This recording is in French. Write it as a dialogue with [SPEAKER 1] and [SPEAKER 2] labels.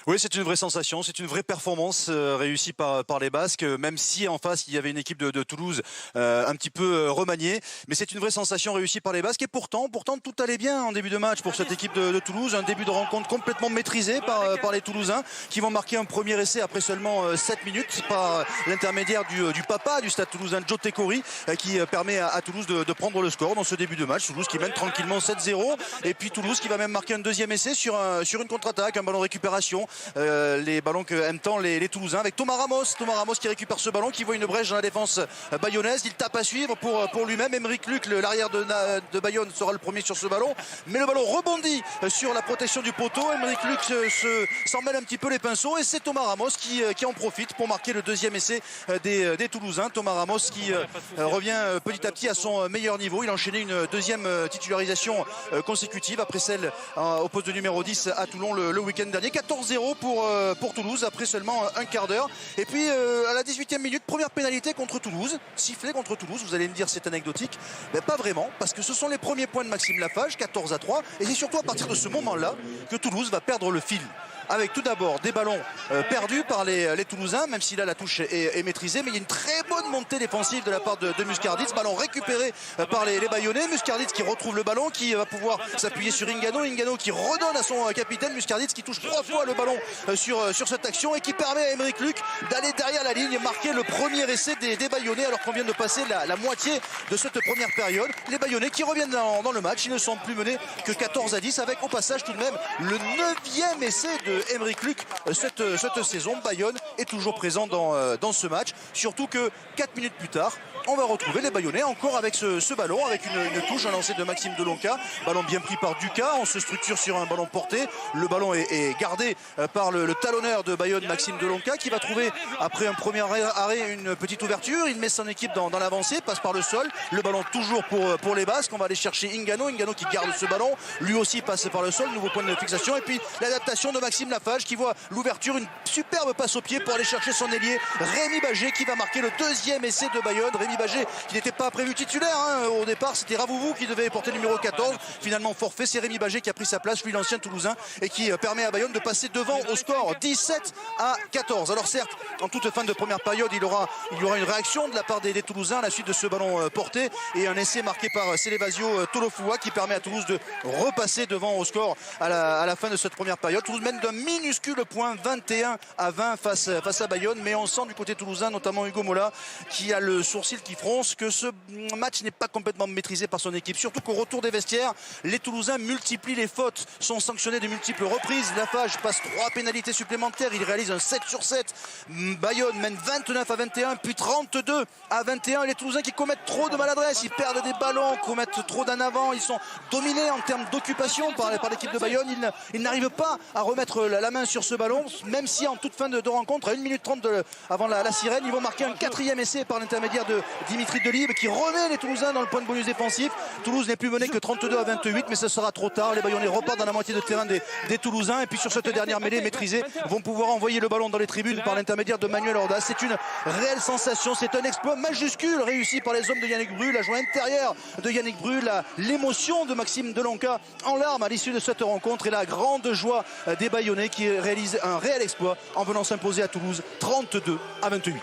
[SPEAKER 1] Oui, c'est une vraie sensation, c'est une vraie performance réussie par les Basques, même si en face il y avait une équipe de Toulouse un petit peu remaniée. Mais c'est une vraie sensation réussie par les Basques et pourtant tout allait bien en début de match pour cette équipe de Toulouse. Un début de rencontre complètement maîtrisé par les Toulousains qui vont marquer un premier essai après seulement 7 minutes par l'intermédiaire du papa du Stade Toulousain, Joe Tekori, qui permet à Toulouse de prendre le score dans ce début de match. Toulouse qui mène tranquillement 7-0 et puis Toulouse qui va même marquer un deuxième essai sur une contre-attaque, un ballon de récupération. Les ballons que aiment tant les Toulousains avec Thomas Ramos qui récupère ce ballon, qui voit une brèche dans la défense bayonnaise. Il tape à suivre pour lui-même. Émeric Luc, l'arrière de Bayonne, sera le premier sur ce ballon, mais le ballon rebondit sur la protection du poteau. Émeric Luc s'en mêle un petit peu les pinceaux et c'est Thomas Ramos qui en profite pour marquer le deuxième essai des Toulousains. Thomas Ramos qui revient petit à petit à son meilleur niveau. Il a enchaîné une deuxième titularisation consécutive après celle au poste de numéro 10 à Toulon le week-end dernier. 14-0 pour Toulouse après seulement un quart d'heure. Et puis à la 18e minute, première pénalité contre Toulouse, sifflé contre Toulouse. Vous allez me dire c'est anecdotique, mais pas vraiment, parce que ce sont les premiers points de Maxime Lafage, 14-3, et c'est surtout à partir de ce moment-là que Toulouse va perdre le fil. Avec tout d'abord des ballons perdus par les Toulousains, même si là la touche est maîtrisée, mais il y a une très bonne montée défensive de la part de Muscarditz. Ballon récupéré par les Bayonnais. Muscarditz qui retrouve le ballon, qui va pouvoir s'appuyer sur Ingano qui redonne à son capitaine. Muscarditz qui touche 3 fois le ballon sur cette action et qui permet à Émeric Luc d'aller derrière la ligne et marquer le premier essai des Bayonnais, alors qu'on vient de passer la moitié de cette première période. Les Bayonnais qui reviennent dans le match, ils ne sont plus menés que 14-10, avec au passage tout de même le 9e essai de Émeric Luc cette saison. Bayonne est toujours présent dans ce match, surtout que 4 minutes plus tard on va retrouver les Bayonnais encore avec ce ballon, avec une touche, un lancer de Maxime Delonca, ballon bien pris par Ducas. On se structure sur un ballon porté, le ballon est gardé par le talonneur de Bayonne, Maxime Delonca, qui va trouver après un premier arrêt une petite ouverture. Il met son équipe dans l'avancée, passe par le sol, le ballon toujours pour les Basques. On va aller chercher Ingano qui garde ce ballon, lui aussi passe par le sol, nouveau point de fixation, et puis l'adaptation de Maxime Lafage qui voit l'ouverture, une superbe passe au pied pour aller chercher son ailier Rémi Bagé, qui va marquer le deuxième essai de Bayonne. Rémi Bagé qui n'était pas prévu titulaire au départ, c'était Ravouvou qui devait porter le numéro 14, finalement forfait. C'est Rémi Bagé qui a pris sa place, lui l'ancien Toulousain, et qui permet à Bayonne de passer devant au score 17-14. Alors certes, en toute fin de première période, il y aura une réaction de la part des Toulousains à la suite de ce ballon porté et un essai marqué par Célébasio Tolofua qui permet à Toulouse de repasser devant au score à la fin de cette première période. Toulouse mène d'un minuscule point, 21-20 face à Bayonne, mais on sent du côté toulousain, notamment Hugo Mola, qui a le sourcil qui fronce, que ce match n'est pas complètement maîtrisé par son équipe. Surtout qu'au retour des vestiaires, les Toulousains multiplient les fautes, sont sanctionnés de multiples reprises. Lafage passe 3 pénalités supplémentaires, il réalise un 7/7. Bayonne mène 29-21, puis 32-21. Les Toulousains qui commettent trop de maladresse, ils perdent des ballons, commettent trop d'en avant, ils sont dominés en termes d'occupation par l'équipe de Bayonne. Ils n'arrivent pas à remettre la main sur ce ballon, même si en toute fin de rencontre, à 1 minute 30 avant la sirène, ils vont marquer un 4e essai par l'intermédiaire de Dimitri Delibes, qui remet les Toulousains dans le point de bonus défensif. Toulouse n'est plus mené que 32-28, mais ce sera trop tard. Les Bayonnais repartent dans la moitié de terrain des Toulousains, et puis sur cette dernière mêlée maîtrisée, vont pouvoir envoyer le ballon dans les tribunes par l'intermédiaire de Manuel Ordas. C'est une réelle sensation, c'est un exploit majuscule réussi par les hommes de Yannick Brul, la joie intérieure de Yannick Brul, l'émotion de Maxime Delonca en larmes à l'issue de cette rencontre et la grande joie des Bayonnais qui réalisent un réel exploit en venant s'imposer à Toulouse 32-28.